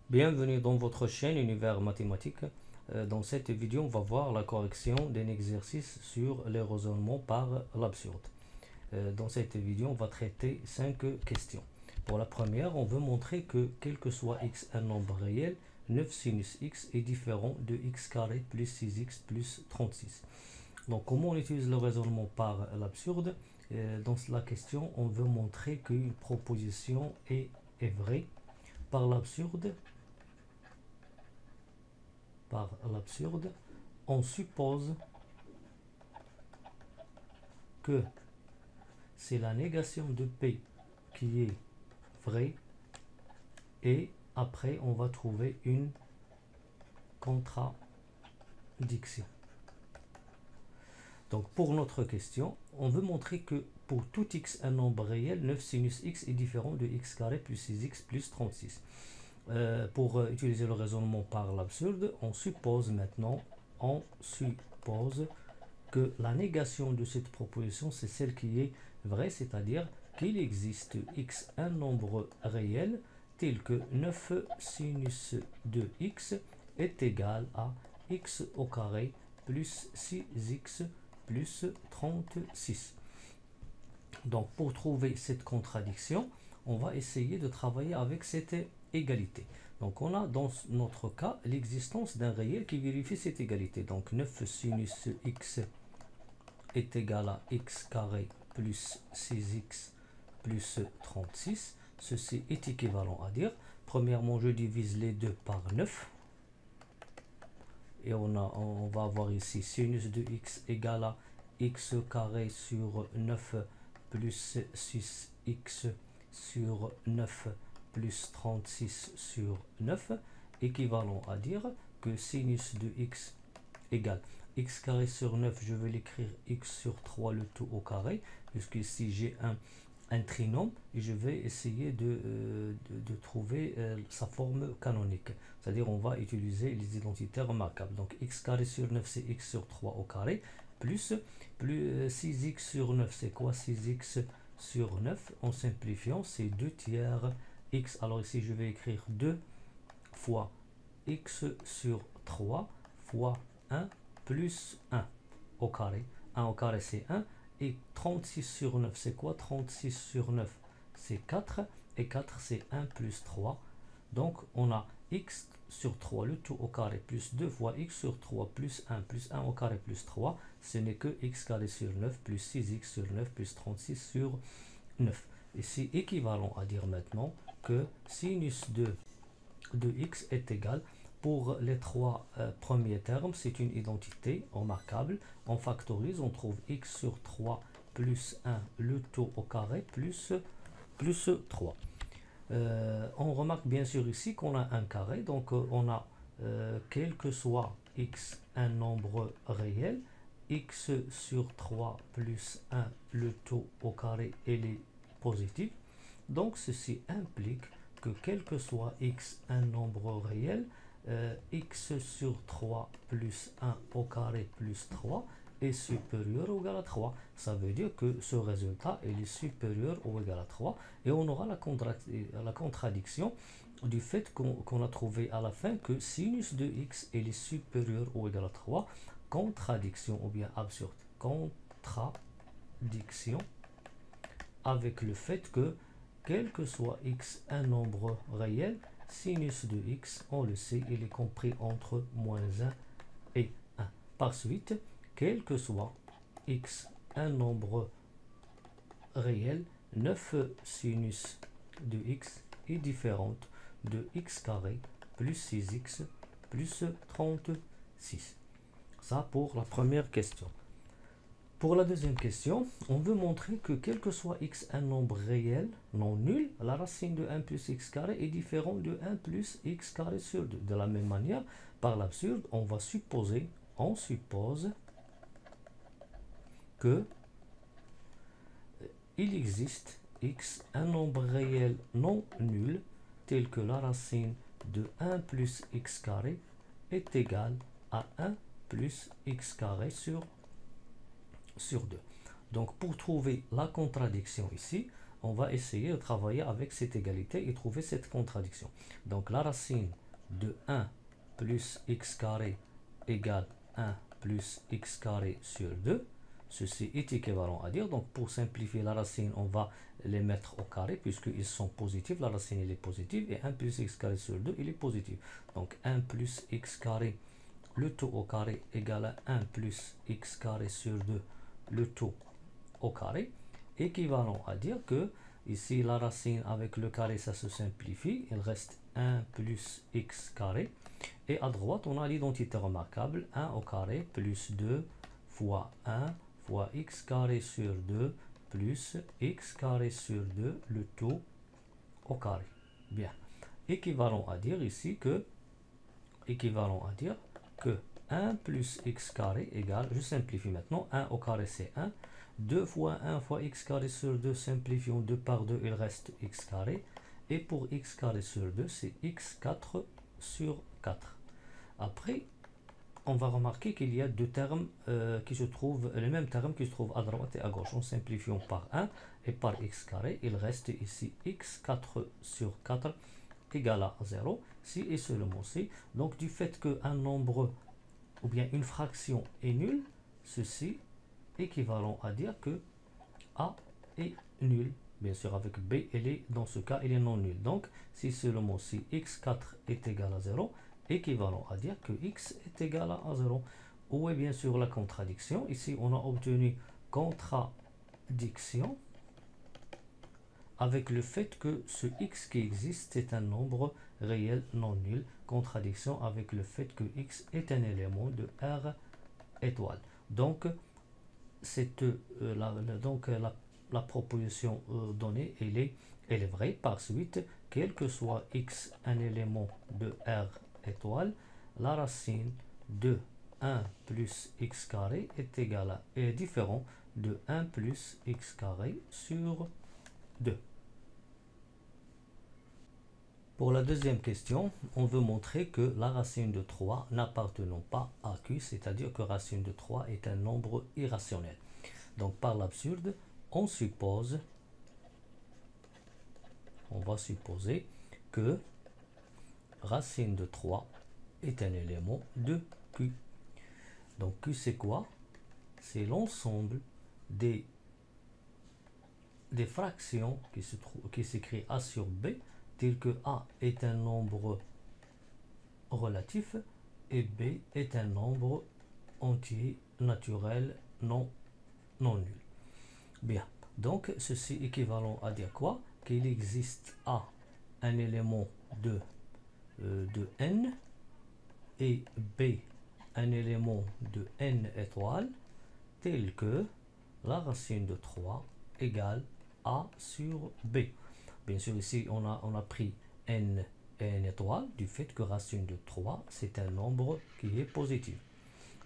Bienvenue dans votre chaîne Univers Mathématique. Dans cette vidéo, on va voir la correction d'un exercice sur les raisonnements par l'absurde. Dans cette vidéo, on va traiter 5 questions. Pour la première, on veut montrer que quel que soit x un nombre réel, 9 sinus x est différent de x carré plus 6x plus 36. Donc, comment on utilise le raisonnement par l'absurde? Dans la question, on veut montrer qu'une proposition est vraie par l'absurde. On suppose que c'est la négation de P qui est vraie et après on va trouver une contradiction. Donc pour notre question, on veut montrer que pour tout x un nombre réel, 9 sinus x est différent de x carré plus 6x plus 36. Pour utiliser le raisonnement par l'absurde, on suppose que la négation de cette proposition, c'est celle qui est vraie, c'est-à-dire qu'il existe x un nombre réel tel que 9 sinus de x est égal à x au carré plus 6x plus 36. Donc pour trouver cette contradiction, on va essayer de travailler avec cette égalité. Donc on a dans notre cas l'existence d'un réel qui vérifie cette égalité. Donc 9 sinus x est égal à x carré plus 6x plus 36. Ceci est équivalent à dire, premièrement je divise les deux par 9. Et on va avoir ici sinus de x égale à x carré sur 9 plus 6x sur 9 plus 36 sur 9, équivalent à dire que sinus de x égale x carré sur 9, je vais l'écrire x sur 3 le tout au carré, puisque ici j'ai un trinôme et je vais essayer de trouver sa forme canonique. C'est-à-dire on va utiliser les identités remarquables. Donc x carré sur 9 c'est x sur 3 au carré, plus 6x sur 9 c'est quoi 6x sur 9? En simplifiant c'est 2 tiers x. Alors ici je vais écrire 2 fois x sur 3 fois 1 plus 1 au carré. 1 au carré c'est 1. Et 36 sur 9 c'est quoi? 36 sur 9 c'est 4. Et 4 c'est 1 plus 3. Donc on a x sur 3 le tout au carré plus 2 fois x sur 3 plus 1 au carré plus 3. Ce n'est que x carré sur 9 plus 6x sur 9 plus 36 sur 9. Et c'est équivalent à dire maintenant que sinus de x est égal, pour les trois premiers termes, c'est une identité remarquable. On factorise, on trouve x sur 3 plus 1 le tout au carré plus 3. On remarque bien sûr ici qu'on a un carré, donc on a quel que soit x un nombre réel, x sur 3 plus 1 le tout au carré elle est positive. Donc ceci implique que quel que soit x un nombre réel, x sur 3 plus 1 au carré plus 3 est supérieur ou égal à 3. Ça veut dire que ce résultat est supérieur ou égal à 3. Et on aura la contradiction du fait qu'on a trouvé à la fin que sinus de x est supérieur ou égal à 3. Contradiction ou bien absurde. Contradiction avec le fait que quel que soit x un nombre réel, sinus de x, on le sait, il est compris entre moins 1 et 1. Par suite, quel que soit x un nombre réel, 9 sinus de x est différente de x carré plus 6x plus 36. Ça pour la première question. Pour la deuxième question, on veut montrer que quel que soit x un nombre réel non nul, la racine de 1 plus x carré est différente de 1 plus x carré sur 2. De la même manière, par l'absurde, on suppose que il existe x un nombre réel non nul tel que la racine de 1 plus x carré est égale à 1 plus x carré sur 2. Donc pour trouver la contradiction ici, on va essayer de travailler avec cette égalité et trouver cette contradiction. Donc la racine de 1 plus x carré égale 1 plus x carré sur 2. Ceci est équivalent à dire, donc pour simplifier la racine, on va les mettre au carré puisqu'ils sont positifs. La racine elle est positive et 1 plus x carré sur 2 il est positif. Donc 1 plus x carré, le tout au carré égale à 1 plus x carré sur 2, le tout au carré. Équivalent à dire que ici la racine avec le carré ça se simplifie, il reste 1 plus x carré. Et à droite, on a l'identité remarquable, 1 au carré plus 2 fois 1 fois x carré sur 2 plus x carré sur 2, le tout au carré. Bien. Équivalent à dire ici que 1 plus x carré égale, je simplifie maintenant, 1 au carré c'est 1, 2 fois 1 fois x carré sur 2, simplifions 2 par 2, il reste x carré. Et pour x carré sur 2, c'est x4 sur 4. Après, on va remarquer qu'il y a deux termes qui se trouvent, les mêmes termes qui se trouvent à droite et à gauche. En simplifiant par 1 et par x carré, il reste ici x4 sur 4 égale à 0, si et seulement si. Donc du fait qu'un nombre ou bien une fraction est nulle, ceci est équivalent à dire que a est nul. Bien sûr, avec b, dans ce cas, il est non nul. Donc, si seulement si x4 est égal à 0, équivalent à dire que x est égal à 0. Où est bien sûr la contradiction? Ici, on a obtenu contradiction avec le fait que ce x qui existe est un nombre réel non nul. Contradiction avec le fait que x est un élément de R étoile. Donc, la proposition donnée, elle est vraie. Par suite, quel que soit x un élément de R étoile, la racine de 1 plus x carré est différent de 1 plus x carré sur 2. Pour la deuxième question, on veut montrer que la racine de 3 n'appartenant pas à Q, c'est-à-dire que racine de 3 est un nombre irrationnel. Donc par l'absurde, on va supposer que racine de 3 est un élément de Q. Donc Q c'est quoi? C'est l'ensemble des fractions qui s'écrit A sur B, tel que A est un nombre relatif et B est un nombre entier naturel non nul. Bien, donc ceci est équivalent à dire quoi? Qu'il existe A, un élément de n, et B, un élément de n étoiles, tel que la racine de 3 égale A sur B. Bien sûr, ici, on a pris n et n étoile du fait que racine de 3, c'est un nombre qui est positif.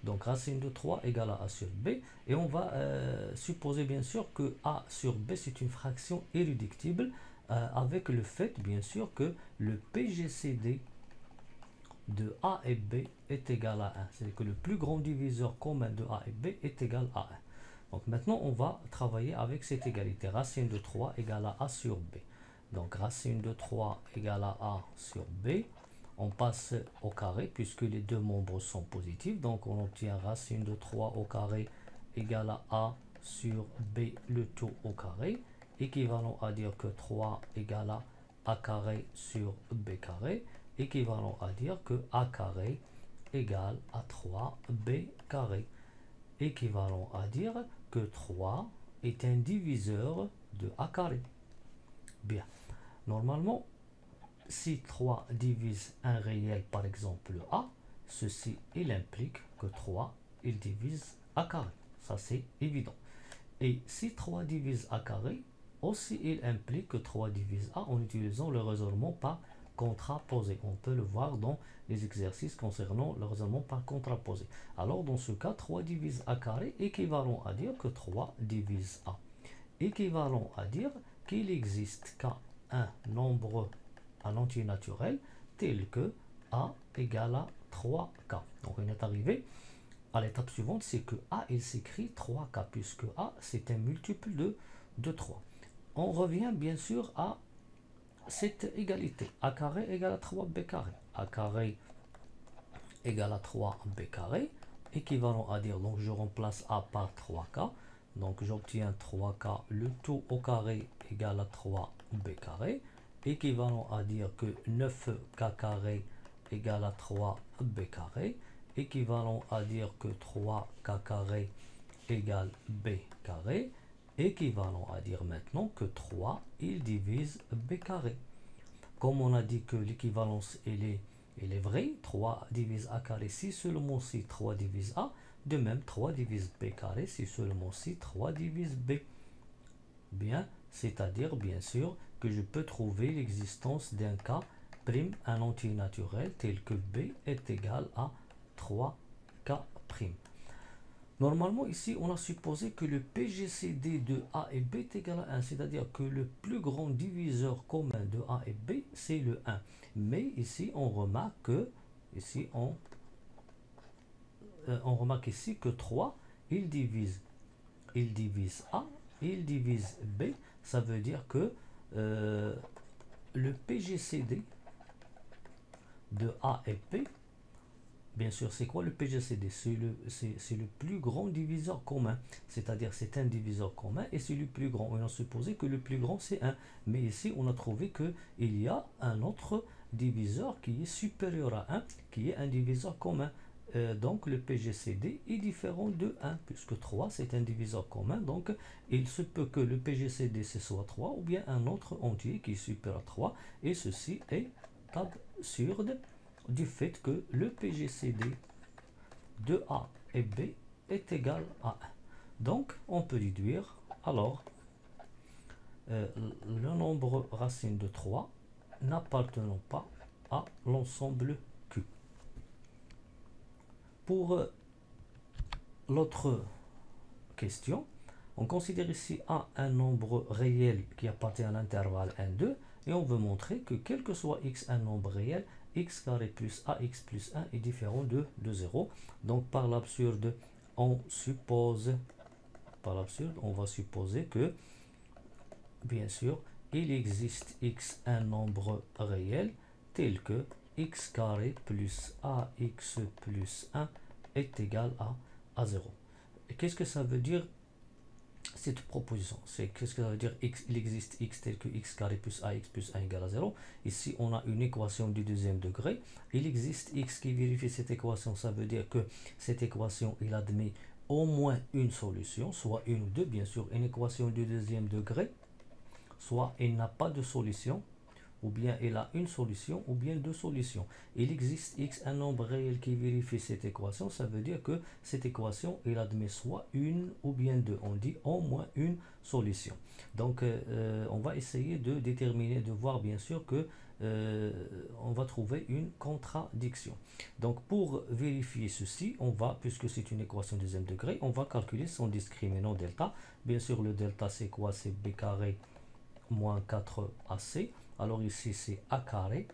Donc, racine de 3 égale à A sur B. Et on va supposer, bien sûr, que A sur B, c'est une fraction irréductible avec le fait, bien sûr, que le PGCD de A et B est égal à 1. C'est-à-dire que le plus grand diviseur commun de A et B est égal à 1. Donc, maintenant, on va travailler avec cette égalité. Racine de 3 égale à A sur B. Donc, racine de 3 égale à A sur B. On passe au carré puisque les deux membres sont positifs. Donc, on obtient racine de 3 au carré égale à A sur B, le tout au carré. Équivalent à dire que 3 égale à A carré sur B carré. Équivalent à dire que A carré égale à 3B carré. Équivalent à dire que 3 est un diviseur de A carré. Bien. Normalement, si 3 divise un réel, par exemple A, ceci il implique que 3 il divise A carré. Ça c'est évident. Et si 3 divise A carré, aussi il implique que 3 divise A en utilisant le raisonnement par contraposé. On peut le voir dans les exercices concernant le raisonnement par contraposé. Alors dans ce cas, 3 divise A carré équivalent à dire que 3 divise A. Équivalent à dire qu'il existe qu'un nombre, un entier naturel tel que A égale à 3K. Donc on est arrivé à l'étape suivante, c'est que A il s'écrit 3K puisque A c'est un multiple de 3. on revient bien sûr à cette égalité. A carré égale à 3b carré. A carré égale à 3b carré, équivalent à dire, donc je remplace A par 3k, donc j'obtiens 3k, le tout au carré égale à 3b carré, équivalent à dire que 9k carré égale à 3b carré, équivalent à dire que 3k carré égale b carré, équivalent à dire maintenant que 3 il divise b carré. Comme on a dit que l'équivalence elle est vraie, 3 divise a carré si seulement si 3 divise a, de même 3 divise b carré si seulement si 3 divise b. Bien, c'est-à-dire bien sûr que je peux trouver l'existence d'un k prime, un entier naturel tel que b est égal à 3k prime. Normalement, ici, on a supposé que le PGCD de A et B est égal à 1, c'est-à-dire que le plus grand diviseur commun de A et B, c'est le 1. Mais ici, on remarque que, ici, on remarque ici que 3, il divise A, il divise B. Ça veut dire que le PGCD de A et B, bien sûr, c'est quoi le PGCD? C'est le plus grand diviseur commun. C'est-à-dire, c'est un diviseur commun et c'est le plus grand. On a supposé que le plus grand, c'est 1. Mais ici, on a trouvé qu'il y a un autre diviseur qui est supérieur à 1, qui est un diviseur commun. Donc, le PGCD est différent de 1, puisque 3, c'est un diviseur commun. Donc, il se peut que le PGCD, ce soit 3, ou bien un autre entier qui est supérieur à 3. Et ceci est absurde du fait que le PGCD de A et B est égal à 1. Donc, on peut déduire, alors, le nombre racine de 3 n'appartenant pas à l'ensemble Q. Pour l'autre question, on considère ici A un nombre réel qui appartient à l'intervalle 1, 2, et on veut montrer que quel que soit x un nombre réel, x carré plus ax plus 1 est différent de 0. Donc par l'absurde, on va supposer que, bien sûr, il existe x un nombre réel tel que x carré plus ax plus 1 est égal à 0. Et qu'est-ce que ça veut dire cette proposition? Qu'est-ce que ça veut dire il existe x tel que x carré plus ax plus 1 égale à 0. Ici, on a une équation du deuxième degré. Il existe x qui vérifie cette équation. Ça veut dire que cette équation, il admet au moins une solution, soit une ou deux, bien sûr, une équation du deuxième degré, soit elle n'a pas de solution, ou bien elle a une solution, ou bien deux solutions. Il existe x, un nombre réel qui vérifie cette équation. Ça veut dire que cette équation, elle admet soit une ou bien deux. On dit au moins une solution. Donc, on va essayer de déterminer, de voir bien sûr que on va trouver une contradiction. Donc, pour vérifier ceci, on va, puisque c'est une équation deuxième degré, on va calculer son discriminant delta. Bien sûr, le delta, c'est quoi? C'est b carré moins 4ac. Alors ici, c'est a carré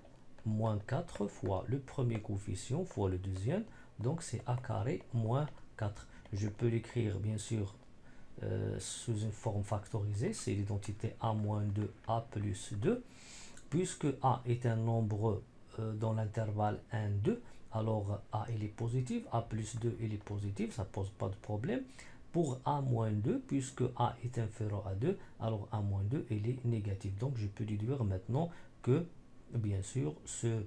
moins 4 fois le premier coefficient fois le deuxième. Donc, c'est a carré moins 4. Je peux l'écrire, bien sûr, sous une forme factorisée. C'est l'identité a moins 2, a plus 2. Puisque a est un nombre dans l'intervalle 1, 2, alors a il est positif, a plus 2 il est positif, ça ne pose pas de problème. Pour a moins 2, puisque a est inférieur à 2, alors a moins 2 il est négatif. Donc je peux déduire maintenant que, bien sûr, ce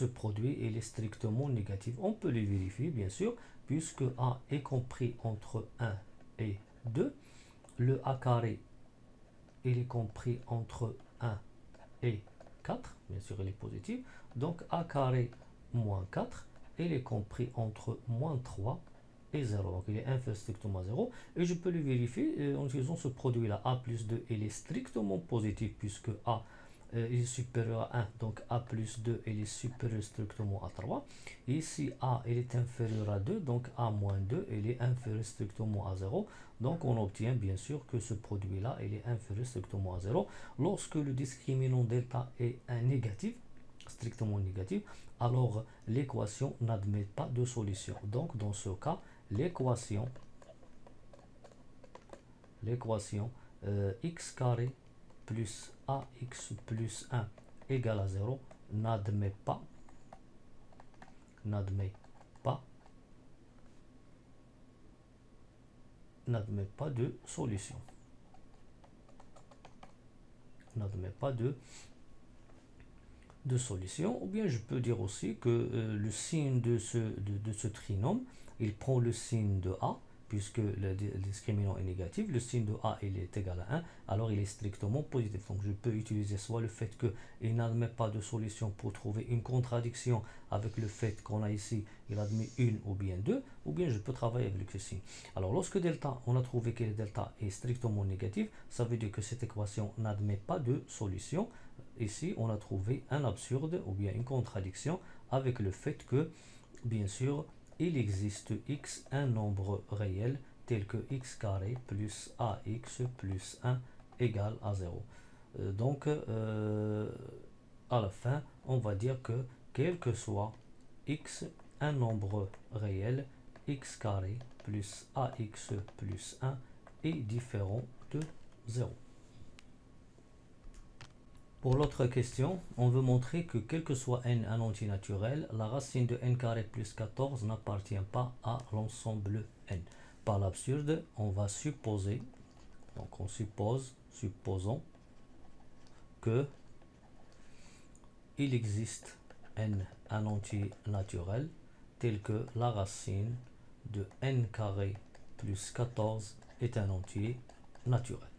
produit il est strictement négatif. On peut le vérifier, bien sûr, puisque a est compris entre 1 et 2. Le a carré il est compris entre 1 et 4, bien sûr il est positif, donc a carré moins 4, il est compris entre moins 3 et 0, donc il est inférieur strictement à 0, et je peux le vérifier en utilisant ce produit là, a plus 2, il est strictement positif puisque a est supérieur à 1, donc a plus 2 il est supérieur strictement à 3. Ici a il est inférieur à 2, donc a moins 2 il est inférieur strictement à 0. Donc on obtient bien sûr que ce produit là il est inférieur strictement à 0. Lorsque le discriminant delta est un négatif, strictement négatif, alors l'équation n'admet pas de solution. Donc dans ce cas, l'équation x carré plus ax plus 1 égale à 0 n'admet pas de solution. N'admet pas de solution. Ou bien je peux dire aussi que le signe de ce trinôme, il prend le signe de A, puisque le discriminant est négatif, le signe de A il est égal à 1, alors il est strictement positif. Donc je peux utiliser soit le fait qu'il n'admet pas de solution pour trouver une contradiction avec le fait qu'on a ici, il admet une ou bien deux, ou bien je peux travailler avec ce signe. Alors lorsque delta, on a trouvé que delta est strictement négatif, ça veut dire que cette équation n'admet pas de solution. Ici, on a trouvé un absurde ou bien une contradiction avec le fait que, bien sûr, il existe x, un nombre réel tel que x carré plus ax plus 1 égale à 0. Donc, à la fin, on va dire que quel que soit x, un nombre réel, x carré plus ax plus 1 est différent de 0. Pour l'autre question, on veut montrer que quel que soit n un entier naturel, la racine de n carré plus 14 n'appartient pas à l'ensemble n. Par l'absurde, on va supposer, donc on supposons que il existe n un entier naturel tel que la racine de n carré plus 14 est un entier naturel.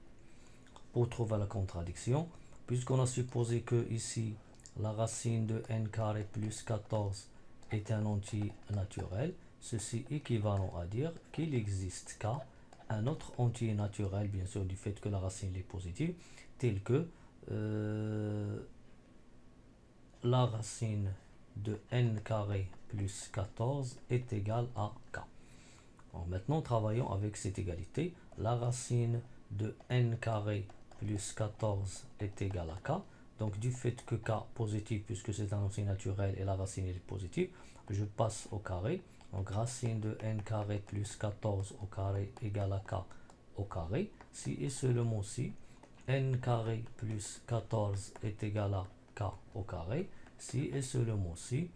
Pour trouver la contradiction, puisqu'on a supposé que ici la racine de n carré plus 14 est un entier naturel, ceci équivalent à dire qu'il existe k, un autre entier naturel, bien sûr du fait que la racine est positive, tel que la racine de n carré plus 14 est égale à k. Alors maintenant, travaillons avec cette égalité. La racine de n carré plus 14 est égal à k. Donc du fait que k positif, puisque c'est un entier naturel et la racine est positive, je passe au carré. Donc racine de n carré plus 14 au carré égale à k au carré. Si et seulement si n carré plus 14 est égal à k au carré, si et seulement si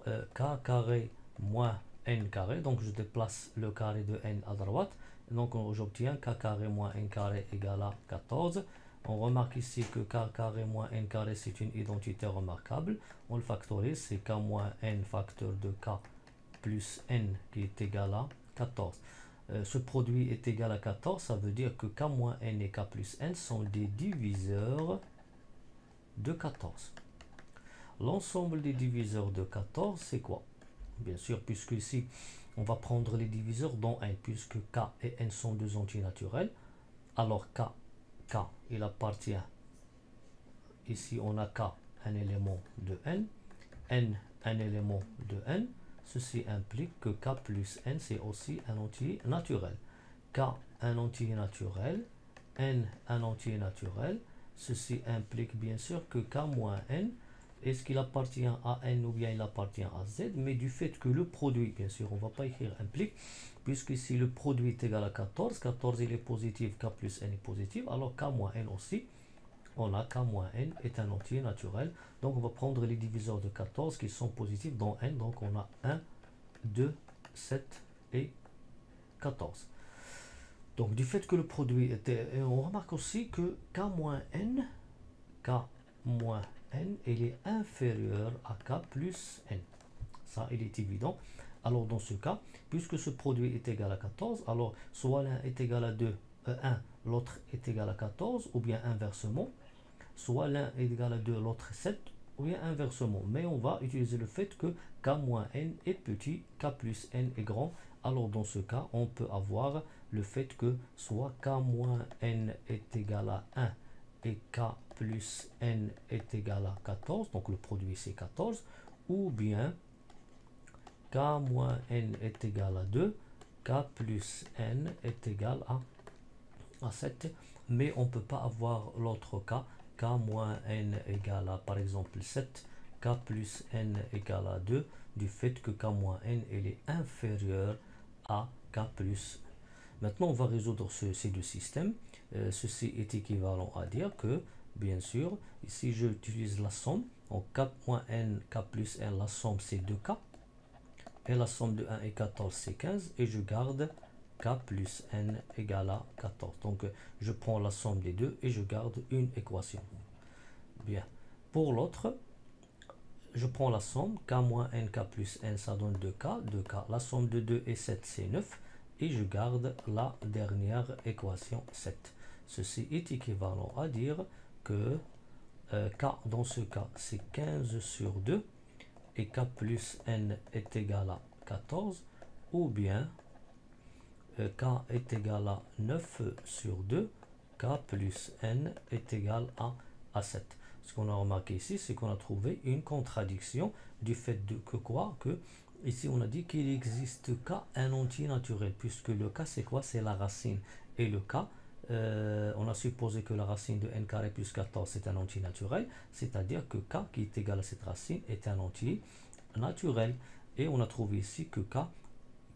k carré moins n carré, donc je déplace le carré de n à droite, donc j'obtiens k carré moins n carré égale à 14. On remarque ici que k carré moins n carré c'est une identité remarquable. On le factorise, c'est k moins n facteur de k plus n qui est égal à 14. Ce produit est égal à 14, ça veut dire que k moins n et k plus n sont des diviseurs de 14. L'ensemble des diviseurs de 14, c'est quoi? Bien sûr, puisque ici, on va prendre les diviseurs dont n, puisque k et n sont deux entiers naturels. Alors k, il appartient, ici on a k, un élément de n, un élément de n. Ceci implique que k plus n, c'est aussi un entier naturel. K, un entier naturel, n, un entier naturel. Ceci implique bien sûr que k moins n, est-ce qu'il appartient à n ou bien il appartient à z, mais du fait que le produit, bien sûr, on ne va pas écrire implique, puisque si le produit est égal à 14, 14 il est positif, k plus n est positif, alors k moins n aussi, on a k moins n est un entier naturel. Donc on va prendre les diviseurs de 14 qui sont positifs dans n, donc on a 1, 2, 7 et 14. Donc du fait que le produit était, et on remarque aussi que k moins n, il est inférieur à k plus n. Ça, il est évident. Alors dans ce cas, puisque ce produit est égal à 14, alors soit l'un est égal à 1, l'autre est égal à 14, ou bien inversement, soit l'un est égal à 2, l'autre 7, ou bien inversement. Mais on va utiliser le fait que k moins n est petit, k plus n est grand. Alors dans ce cas, on peut avoir le fait que soit k moins n est égal à 1 et k plus n est égal à 14, donc le produit c'est 14, ou bien k moins n est égal à 2, k plus n est égal à 7, mais on ne peut pas avoir l'autre cas, k moins n égale à par exemple 7, k plus n égale à 2, du fait que k moins n est inférieur à k plus n. Maintenant, on va résoudre ces deux systèmes. Ceci est équivalent à dire que, bien sûr, ici j'utilise la somme. Donc k moins n, k plus n, la somme c'est 2k. Et la somme de 1 et 14 c'est 15. Et je garde k plus n égale à 14. Donc je prends la somme des deux et je garde une équation. Bien. Pour l'autre, je prends la somme, k moins n, k plus n, ça donne 2k, 2k. La somme de 2 et 7, c'est 9. Et je garde la dernière équation 7. Ceci est équivalent à dire que k, dans ce cas, c'est 15 sur 2. Et k plus n est égal à 14. Ou bien, k est égal à 9 sur 2. K plus n est égal à 7. Ce qu'on a remarqué ici, c'est qu'on a trouvé une contradiction du fait que quoi? Que ici on a dit qu'il existe k un entier naturel, puisque le k c'est quoi? C'est la racine. Et le k, on a supposé que la racine de n carré plus 14 c'est un entier naturel, c'est-à-dire que k qui est égal à cette racine est un entier naturel. Et on a trouvé ici que k,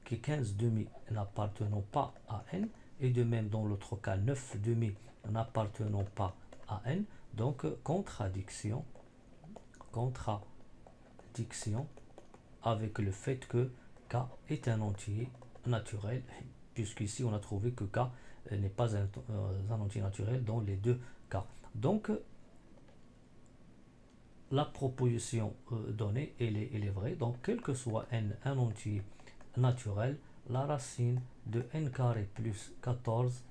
qui est 15 demi n'appartenant pas à n, et de même dans l'autre cas 9 demi n'appartenant pas à n. Donc contradiction avec le fait que k est un entier naturel, puisqu'ici on a trouvé que k n'est pas un entier naturel dans les deux cas. Donc la proposition donnée elle est vraie. Donc quel que soit n un entier naturel, la racine de n carré plus 14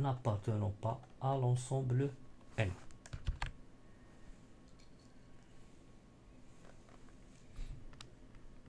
n'appartenant pas à l'ensemble n.